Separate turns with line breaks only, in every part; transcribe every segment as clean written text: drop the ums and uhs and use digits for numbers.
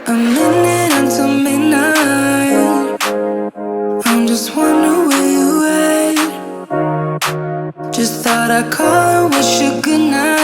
A minute until midnight. I'm just wondering where you at. Just thought I'd call and wish you good night.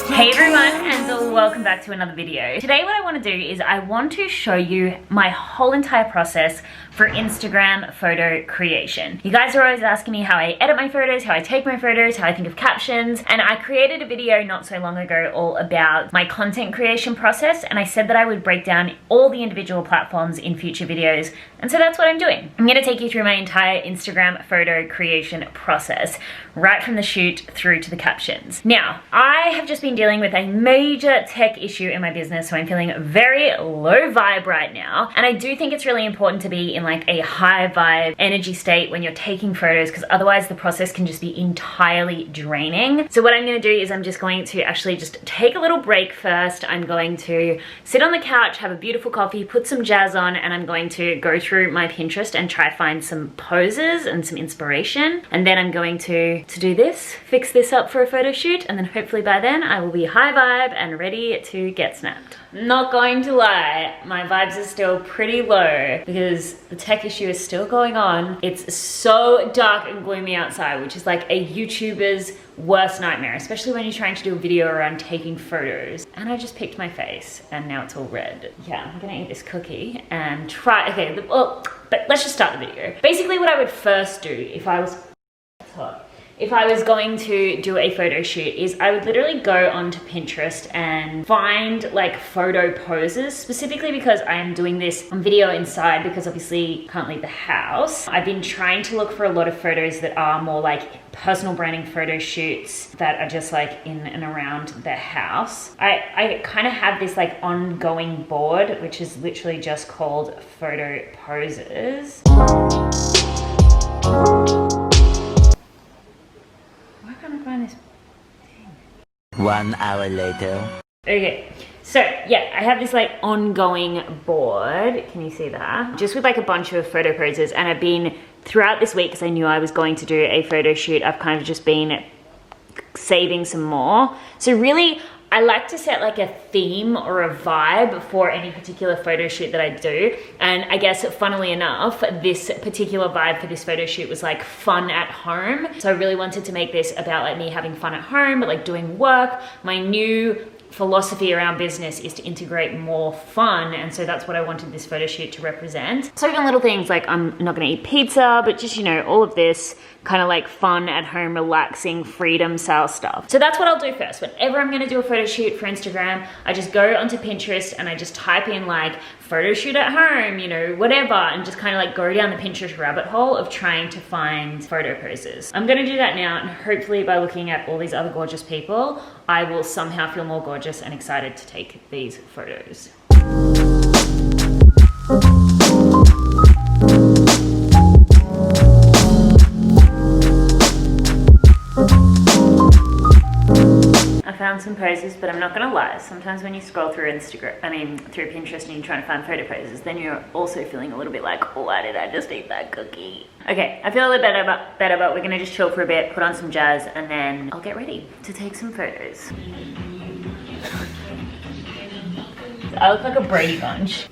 Hey everyone, and welcome back to another video. Today what I want to do is I want to show you my whole entire process for Instagram photo creation. You guys are always asking me how I edit my photos, how I take my photos, how I think of captions, and I created a video not so long ago all about my content creation process, and I said that I would break down all the individual platforms in future videos, and so that's what I'm doing. I'm going to take you through my entire Instagram photo creation process, right from the shoot through to the captions. Now, I have just been dealing with a major tech issue in my business, so I'm feeling very low vibe right now, and I do think it's really important to be in like a high vibe energy state when you're taking photos, because otherwise the process can just be entirely draining. So what I'm going to do is I'm just going to actually just take a little break first. I'm going to sit on the couch, have a beautiful coffee, put some jazz on, and I'm going to go through my Pinterest and try find some poses and some inspiration, and then I'm going to do this, fix this up for a photo shoot, and then hopefully by then I will be high vibe and ready to get snapped. Not going to lie, my vibes are still pretty low because the tech issue is still going on. It's so dark and gloomy outside, which is like a YouTuber's worst nightmare, especially when you're trying to do a video around taking photos. And I just picked my face and now it's all red. Yeah, I'm gonna eat this cookie and try, okay, well, but let's just start the video. Basically what I would first do if I was going to do a photo shoot is I would literally go onto Pinterest and find like photo poses, specifically because I am doing this on video inside because obviously can't leave the house. I've been trying to look for a lot of photos that are more like personal branding photo shoots that are just like in and around the house. I kind of have this like ongoing board, which is literally just called photo poses. Find this thing.
1 hour later.
Okay, so yeah, I have this like ongoing board. Can you see that? Just with like a bunch of photo poses, and I've been throughout this week because I knew I was going to do a photo shoot. I've kind of just been saving some more. So really, I like to set like a theme or a vibe for any particular photo shoot that I do. And I guess funnily enough, this particular vibe for this photo shoot was like fun at home. So I really wanted to make this about like me having fun at home, but like doing work. My new philosophy around business is to integrate more fun, and so that's what I wanted this photo shoot to represent. So even little things like I'm not gonna eat pizza, but just, you know, all of this kind of like fun at home, relaxing, freedom style stuff. So that's what I'll do first. Whenever I'm gonna do a photo shoot for Instagram, I just go onto Pinterest and I just type in like photo shoot at home, you know, whatever, and just kind of like go down the Pinterest rabbit hole of trying to find photo poses. I'm gonna do that now, and hopefully by looking at all these other gorgeous people, I will somehow feel more gorgeous and excited to take these photos. Found some poses, but I'm not gonna lie, sometimes when you scroll through through Pinterest and you're trying to find photo poses, then you're also feeling a little bit like, oh, why did I just eat that cookie? Okay, I feel a little better, but we're gonna just chill for a bit, put on some jazz, and then I'll get ready to take some photos. I look like a Brady Bunch.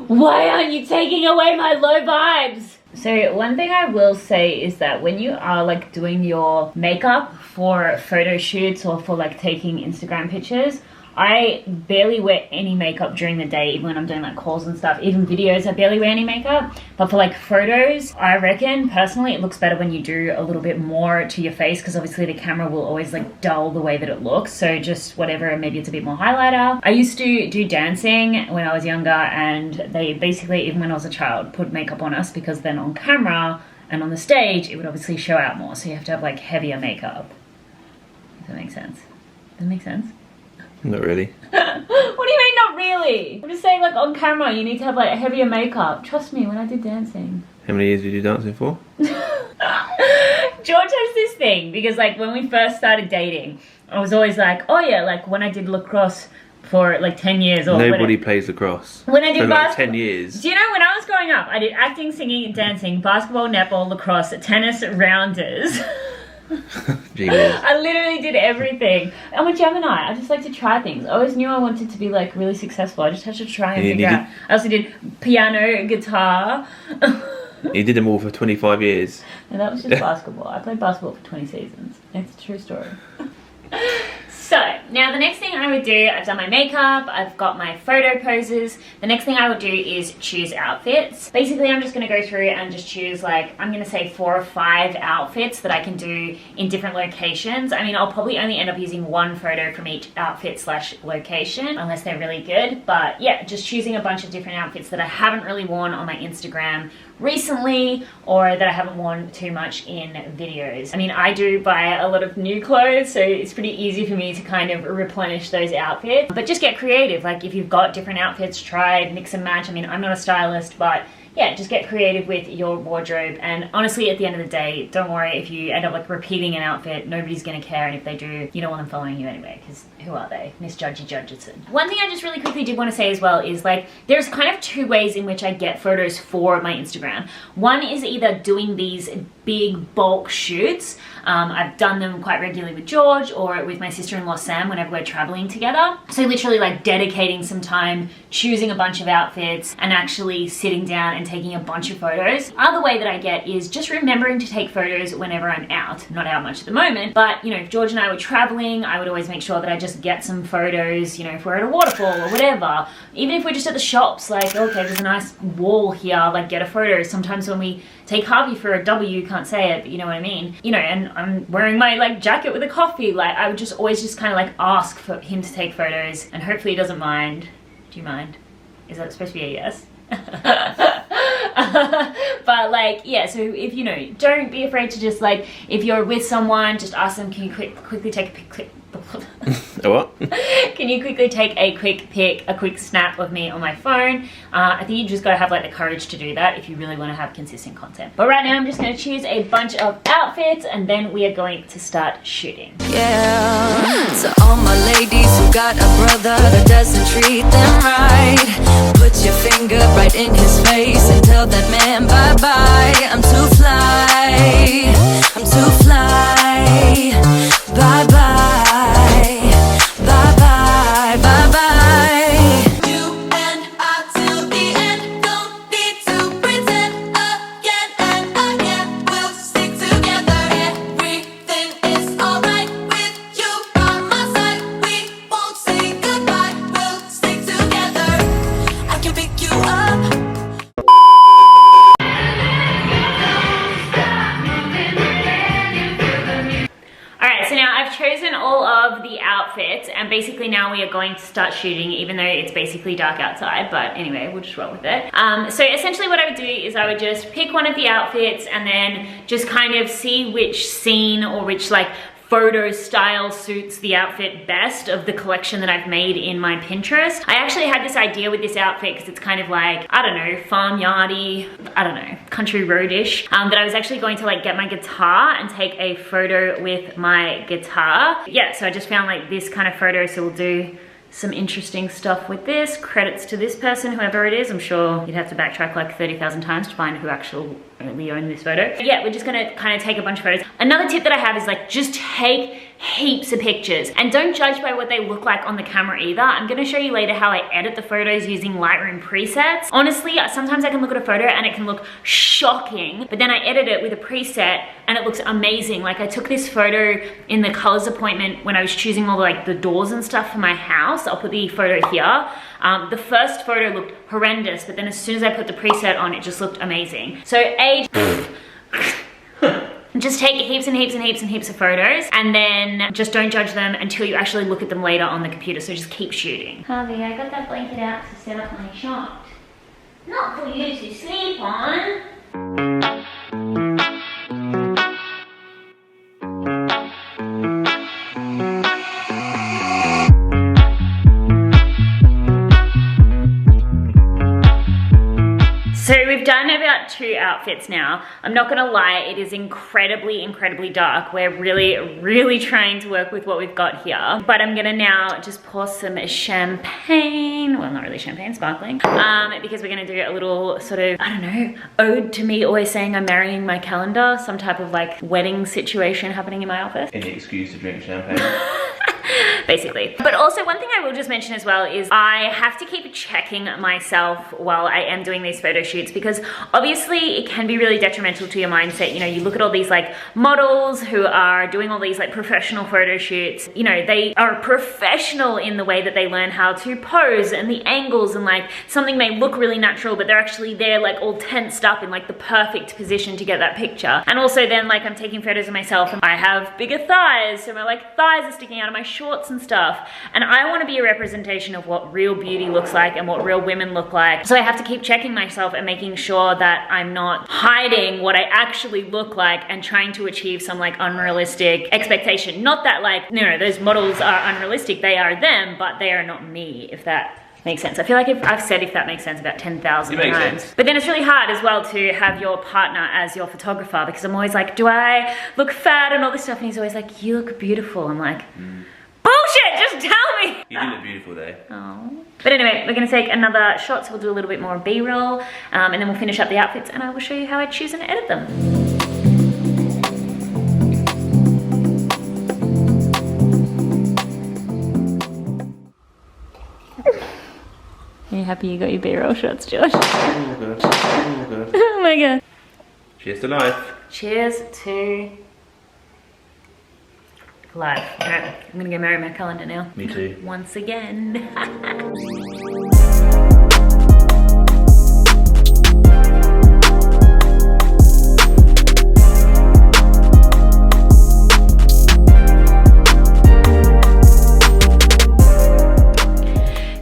Why aren't you taking away my low vibes? So one thing I will say is that when you are like doing your makeup for photo shoots or for like taking Instagram pictures, I barely wear any makeup during the day, even when I'm doing like calls and stuff. Even videos, I barely wear any makeup. But for like photos, I reckon personally it looks better when you do a little bit more to your face, because obviously the camera will always like dull the way that it looks. So just whatever, maybe it's a bit more highlighter. I used to do dancing when I was younger, and they basically, even when I was a child, put makeup on us because then on camera and on the stage, it would obviously show out more. So you have to have like heavier makeup. Does that make sense? Does that make sense?
Not really.
What do you mean not really? I'm just saying like on camera you need to have like heavier makeup. Trust me, when I did dancing.
How many years did you do dancing for?
George has this thing because like when we first started dating, I was always like, oh yeah, like when I did lacrosse for like 10 years or
nobody plays lacrosse
when I did
for like 10 years.
Do you know, when I was growing up, I did acting, singing, dancing, basketball, netball, lacrosse, tennis, rounders.
Genius.
I literally did everything. I'm a Gemini. I just like to try things. I always knew I wanted to be like really successful. I just had to try and figure out. I also did piano, guitar.
You did them all for 25 years.
And that was just basketball. I played basketball for 20 seasons. It's a true story. So, now the next thing I would do, I've done my makeup, I've got my photo poses. The next thing I would do is choose outfits. Basically, I'm just going to go through and just choose like, I'm going to say 4 or 5 outfits that I can do in different locations. I mean, I'll probably only end up using one photo from each outfit / location, unless they're really good. But yeah, just choosing a bunch of different outfits that I haven't really worn on my Instagram recently, or that I haven't worn too much in videos. I mean, I do buy a lot of new clothes, so it's pretty easy for me to kind of replenish those outfits. But just get creative. Like if you've got different outfits, try mix and match. I mean, I'm not a stylist, but yeah, just get creative with your wardrobe. And honestly, at the end of the day, don't worry if you end up like repeating an outfit. Nobody's gonna care, and if they do, you don't want them following you anyway, because who are they? Miss Judgy Judgerson. One thing I just really quickly did want to say as well is like, there's kind of 2 ways in which I get photos for my Instagram. One is either doing these big bulk shoots. I've done them quite regularly with George or with my sister-in-law Sam whenever we're traveling together. So literally like dedicating some time, choosing a bunch of outfits and actually sitting down and taking a bunch of photos. Other way that I get is just remembering to take photos whenever I'm out. I'm not out much at the moment, but you know, if George and I were traveling, I would always make sure that I just get some photos, you know, if we're at a waterfall or whatever. Even if we're just at the shops, like, okay, there's a nice wall here, like get a photo. Sometimes when we take Harvey for a W, you can't say it, but you know what I mean. You know, and I'm wearing my like jacket with a coffee. Like I would just always just kind of like ask for him to take photos, and hopefully he doesn't mind. Do you mind? Is that supposed to be a yes? But like, yeah, so if you know, don't be afraid to just like, if you're with someone, just ask them, can you quickly take a pic?
A what?
Can you quickly take a quick pic, a quick snap of me on my phone? I think you just gotta have like the courage to do that if you really want to have consistent content. But right now I'm just gonna choose a bunch of outfits and then we are going to start shooting.
Yeah, to all my ladies who got a brother that doesn't treat them right, put your finger right in his face and tell that man bye-bye. I'm too fly, I'm too fly, bye-bye. Bye-bye, bye-bye. You and I till the end, don't need to pretend again and again. We'll stick together, everything is alright with you by my side. We won't say goodbye, we'll stick together. I can pick you up.
Alright, so now I've chosen all of the outfits and basically now we are going to start shooting even though it's basically dark outside, but anyway, we'll just roll with it. So essentially what I would do is I would just pick one of the outfits and then just kind of see which scene or which like photo style suits the outfit best of the collection that I've made in my Pinterest. I actually had this idea with this outfit because it's kind of like, I don't know, farmyardy, I don't know, country roadish, that I was actually going to like get my guitar and take a photo with my guitar. Yeah, so I just found like this kind of photo, so we'll do some interesting stuff with this. Credits to this person, whoever it is. I'm sure you'd have to backtrack like 30,000 times to find who actually owned this photo. But yeah, we're just gonna kind of take a bunch of photos. Another tip that I have is like, just take heaps of pictures and don't judge by what they look like on the camera either. I'm gonna show you later how I edit the photos using Lightroom presets. Honestly, sometimes I can look at a photo and it can look shocking, but then I edit it with a preset and it looks amazing. Like I took this photo in the colors appointment when I was choosing all like the doors and stuff for my house. I'll put the photo here. The first photo looked horrendous, but then as soon as I put the preset on, it just looked amazing. So just take heaps and heaps and heaps and heaps of photos and then just don't judge them until you actually look at them later on the computer. So just keep shooting. Harvey, I got that blanket out to set up my shot. Not for you to sleep on. So we've done about 2 outfits now. I'm not gonna lie, it is incredibly dark. We're really trying to work with what we've got here. But I'm gonna now just pour some champagne, well, not really champagne, sparkling, because we're gonna do a little sort of, I don't know, ode to me always saying I'm marrying my calendar, some type of like wedding situation happening in my office.
Any excuse to drink champagne.
Basically. But also one thing I will just mention as well is I have to keep checking myself while I am doing these photo shoots, because obviously it can be really detrimental to your mindset. You know, you look at all these like models who are doing all these like professional photo shoots, you know, they are professional in the way that they learn how to pose and the angles, and like something may look really natural, but they're actually there like all tensed up in like the perfect position to get that picture. And also then like I'm taking photos of myself and I have bigger thighs, so my like thighs are sticking out of my shorts and stuff, and I want to be a representation of what real beauty looks like and what real women look like. So I have to keep checking myself and making sure that I'm not hiding what I actually look like and trying to achieve some like unrealistic expectation. Not that like, no, those models are unrealistic, they are them, but they are not me, if that makes sense. I feel like I've said if that makes sense about 10,000 times.
Sense.
But then it's really hard as well to have your partner as your photographer, because I'm always like, do I look fat and all this stuff? And he's always like, you look beautiful. I'm like, bullshit, just tell me.
You do look beautiful though.
Oh. But anyway, we're gonna take another shot, so we'll do a little bit more B-roll, and then we'll finish up the outfits and I will show you how I choose and edit them. Are you happy you got your B-roll shots, Josh?
Oh god. Oh god.
Oh my god.
Cheers to life.
Cheers to life. Alright, I'm gonna go marry my calendar now.
Me too.
Once again.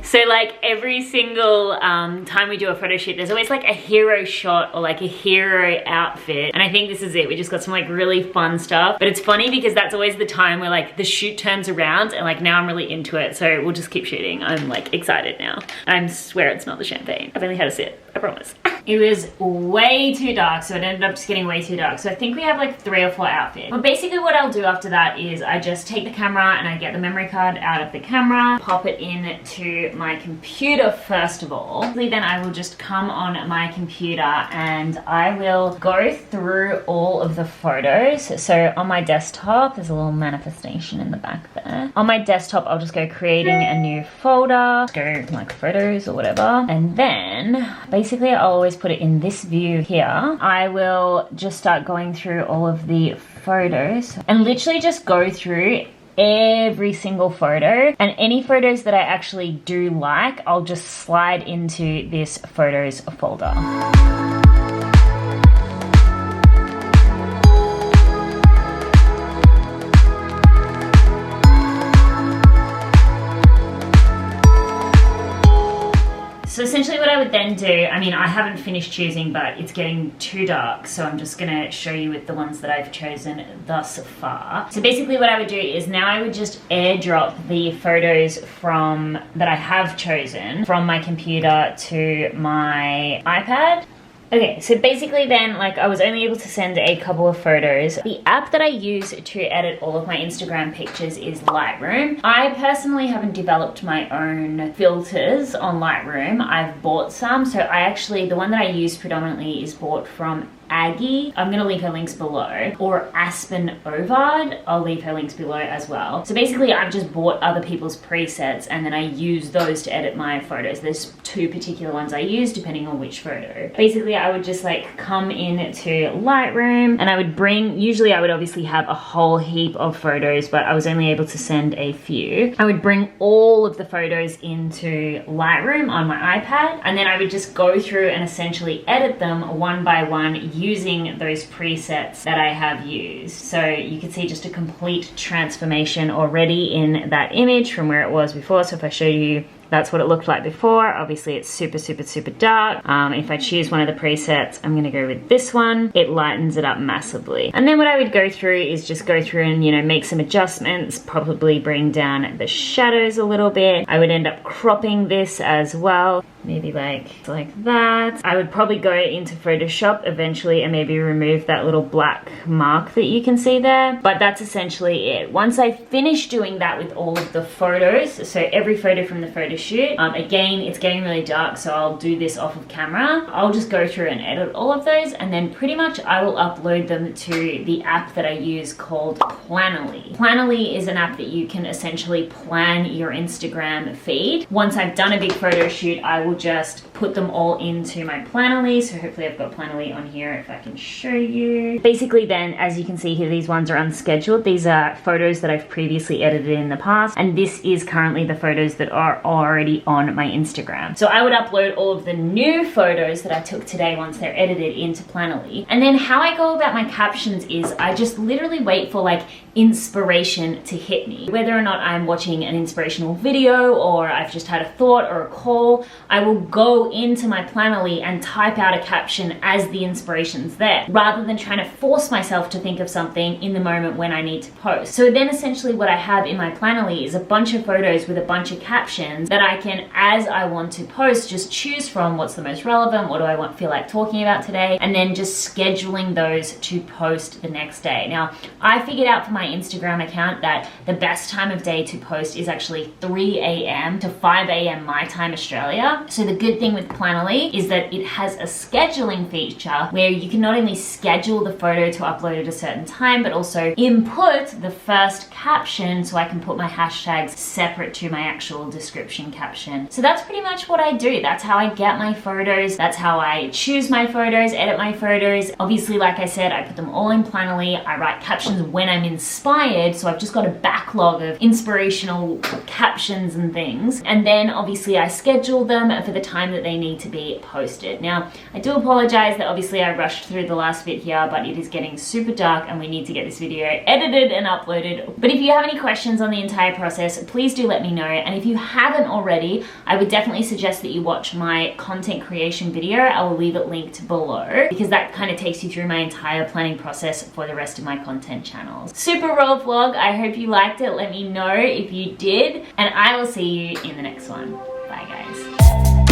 So like every single time we do a photo shoot, there's always like a hero shot or like a hero outfit. And I think this is it. We just got some like really fun stuff. But it's funny because that's always the time where like the shoot turns around and like now I'm really into it. So we'll just keep shooting. I'm like excited now. I swear it's not the champagne. I've only had a sip, I promise. It was way too dark, so it ended up just getting way too dark. So I think we have like 3 or 4 outfits. But basically what I'll do after that is I just take the camera and I get the memory card out of the camera, pop it into my computer first of all. Then I will just come on my computer and I will go through all of the photos. So on my desktop, there's a little manifestation in the back there. On my desktop, I'll just go creating a new folder, go like photos or whatever. And then basically I'll always put it in this view here. I will just start going through all of the photos and literally just go through every single photo, and any photos that I actually do like, I'll just slide into this photos folder. So essentially what I would then do, I mean, I haven't finished choosing, but it's getting too dark, so I'm just gonna show you with the ones that I've chosen thus far. So basically what I would do is now I would just airdrop the photos that I have chosen from my computer to my iPad. Okay, so basically then, like, I was only able to send a couple of photos. The app that I use to edit all of my Instagram pictures is Lightroom. I personally haven't developed my own filters on Lightroom. I've bought some, so the one that I use predominantly is bought from Aggie. I'm gonna leave her links below. Or Aspen Ovard, I'll leave her links below as well. So basically I've just bought other people's presets and then I use those to edit my photos. There's 2 particular ones I use depending on which photo. Basically I would just like come into Lightroom and I would usually I would obviously have a whole heap of photos, but I was only able to send a few. I would bring all of the photos into Lightroom on my iPad, and then I would just go through and essentially edit them one by one using those presets that I have used. So you can see just a complete transformation already in that image from where it was before. So if I show you That's what it looked like before. Obviously it's super, super, super dark. If I choose one of the presets, I'm gonna go with this one. It lightens it up massively. And then what I would go through is just go through and, you know, make some adjustments, probably bring down the shadows a little bit. I would end up cropping this as well. Maybe like that. I would probably go into Photoshop eventually and maybe remove that little black mark that you can see there. But that's essentially it. Once I finish doing that with all of the photos, so every photo from the photo shoot, again, it's getting really dark, so I'll do this off of camera. I'll just go through and edit all of those, and then pretty much I will upload them to the app that I use called Planoly. Planoly is an app that you can essentially plan your Instagram feed. Once I've done a big photo shoot, I will just put them all into my Planoly. So hopefully I've got Planoly on here if I can show you. Basically then, as you can see here, these ones are unscheduled. These are photos that I've previously edited in the past, and this is currently the photos that are already on my Instagram. So I would upload all of the new photos that I took today once they're edited into Planoly. And then how I go about my captions is I just literally wait for like inspiration to hit me. Whether or not I'm watching an inspirational video or I've just had a thought or a call, I will go into my Planoly and type out a caption as the inspiration's there, rather than trying to force myself to think of something in the moment when I need to post. So then essentially what I have in my Planoly is a bunch of photos with a bunch of captions that I can, as I want to post, just choose from what's the most relevant, what do I feel like talking about today, and then just scheduling those to post the next day. Now, I figured out for my Instagram account that the best time of day to post is actually 3 a.m. to 5 a.m. my time, Australia. So the good thing with Planoly is that it has a scheduling feature where you can not only schedule the photo to upload at a certain time, but also input the first caption so I can put my hashtags separate to my actual description caption. So that's pretty much what I do. That's how I get my photos. That's how I choose my photos, edit my photos. Obviously, like I said, I put them all in Planoly. I write captions when I'm inspired, so I've just got a backlog of inspirational captions and things. And then obviously I schedule them for the time that they need to be posted. Now, I do apologize that obviously I rushed through the last bit here, but it is getting super dark and we need to get this video edited and uploaded. But if you have any questions on the entire process, please do let me know. And if you haven't already, I would definitely suggest that you watch my content creation video. I will leave it linked below because that kind of takes you through my entire planning process for the rest of my content channels. Super raw vlog. I hope you liked it. Let me know if you did, and I will see you in the next one. Bye guys.